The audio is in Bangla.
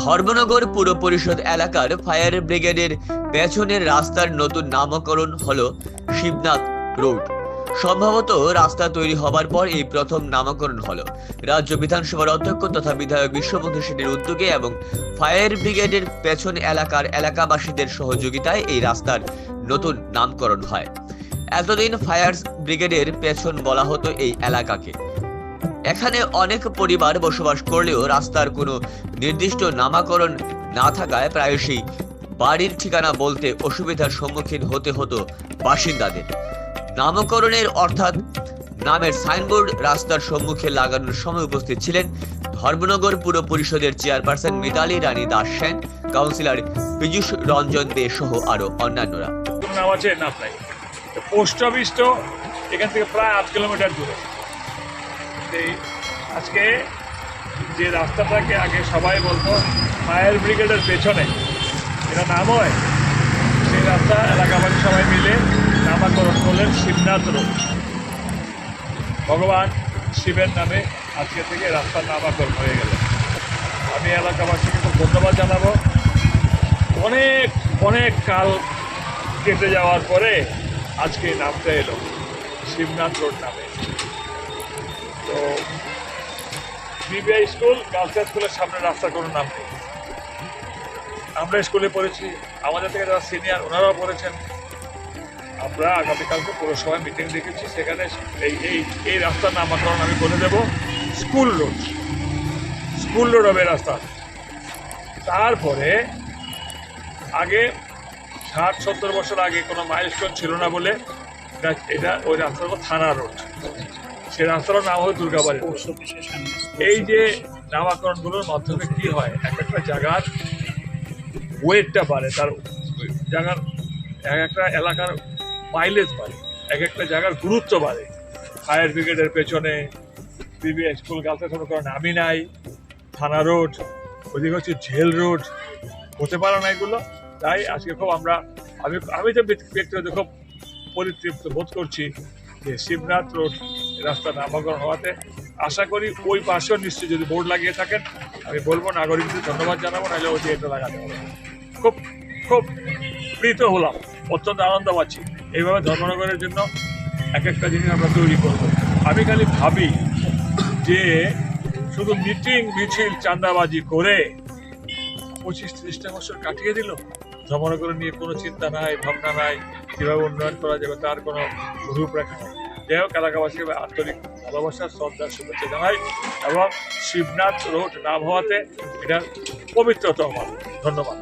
ধর্মনগর পুর পরিষদ এলাকার ফায়ার ব্রিগেডের পেছনের রাস্তার নতুন নামকরণ হলো শিবনাথ রোড। সম্ভবত রাস্তা তৈরি হবার পর এই প্রথম নামকরণ হলো। রাজ্য বিধানসভার অধ্যক্ষ তথা বিধায়ক বিশ্ববন্ধু সেনের উদ্যোগে এবং ফায়ার ব্রিগেডের পেছন এলাকার এলাকাবাসীদের সহযোগিতায় এই রাস্তার নতুন নামকরণ হয়। এতদিন ফায়ার ব্রিগেডের পেছন বলা হতো এই এলাকাকে। এখানে অনেক পরিবার বসবাস করলেও রাস্তার কোনো নির্দিষ্ট নামকরণ না থাকায় প্রায়শই বাড়ির ঠিকানা বলতে অসুবিধার সম্মুখীন হতে হতো বাসিন্দাদের। নামকরণের অর্থাৎ নামের সাইনবোর্ড রাস্তার সম্মুখে লাগানোর সময় উপস্থিত ছিলেন ধর্মনগর পুর পরিষদের চেয়ারপারসন মিতালি রানী দাস সেন, কাউন্সিলর পীযূষ রঞ্জন দে সহ আরো অন্যান্যরা। নাম আছে নাপলাই। পোস্ট অফিস তো এখান থেকে প্রায় 8 কিলোমিটার দূরে। আজকে যে রাস্তাটাকে আগে সবাই বলতো ফায়ার ব্রিগেডের পেছনে এটা নাম হয়, সেই রাস্তা এলাকাবাসী সবাই মিলে নামকরণ করলেন শিবনাথ রোড। ভগবান শিবের নামে আজকে থেকে রাস্তার নামকরণ হয়ে গেল। আমি এলাকাবাসীকে খুব ধন্যবাদ জানাবো। অনেক অনেক কাল কেটে যাওয়ার পরে আজকে নামটা এলো শিবনাথ রোড নামে। তো বিবিআই স্কুল, গার্লস স্কুলের সামনে রাস্তার কোনো নাম নেই। আমরা স্কুলে পড়েছি, আমাদের থেকে যারা সিনিয়র ওনারাও পড়েছেন। আমরা আগামীকালকে পৌরসভায় মিটিং দেখেছি, সেখানে এই রাস্তার নামকরণ আমি বলে দেব স্কুল রোড। স্কুল রোড হবে রাস্তা। তারপরে আগে 60-70 বছর আগে কোনো মাইলস্টোন ছিল না বলে এটা ওই রাস্তাটা থানা রোড, সে রাস্তাটার নাম হয় দুর্গাবাড়ি। এই যে নামকরণগুলোর মাধ্যমে কি হয়, এক একটা জায়গার ওয়েটটা বাড়ে, তার জায়গার এক একটা এলাকার মাইলেজ বাড়ে, এক একটা জায়গার গুরুত্ব বাড়ে। ফায়ার ব্রিগেডের পেছনে বিবিআই স্কুল, গার্লস কোনো কারণে আমি নাই, থানা রোড, ওদিকে হচ্ছে জেল রোড, হতে পারে না এগুলো। তাই আজকে খুব আমি তো ব্যক্তিগত খুব পরিতৃপ্ত বোধ করছি যে শিবনাথ রোড রাস্তা নামকরণ হওয়াতে। আশা করি ওই পাশেও নিশ্চয়ই যদি বোর্ড লাগিয়ে থাকেন আমি বলবো নাগরিকদের ধন্যবাদ জানাবো, নাহলে ওই যে এটা লাগাতে হবে। খুব খুব প্রীত হলাম, অত্যন্ত আনন্দ পাচ্ছি। এইভাবে ধর্মনগরের জন্য এক একটা জিনিস আমরা তৈরি করবো। আমি খালি ভাবি যে শুধু মিটিং মিছিল চাঁদাবাজি করে 25-30টা বছর কাটিয়ে দিল, ধর্মনগর নিয়ে কোনো চিন্তা নাই, ভাবনা নাই, কীভাবে উন্নয়ন করা যাবে তার কোনো রূপরেখা নেই। যাই হোক, এলাকাবাসীকে আন্তরিক ভালোবাসা, শ্রদ্ধা, শুভেচ্ছা জানাই এবং শিবনাথ রোড নাম হওয়াতে এটার পবিত্রতম। ধন্যবাদ।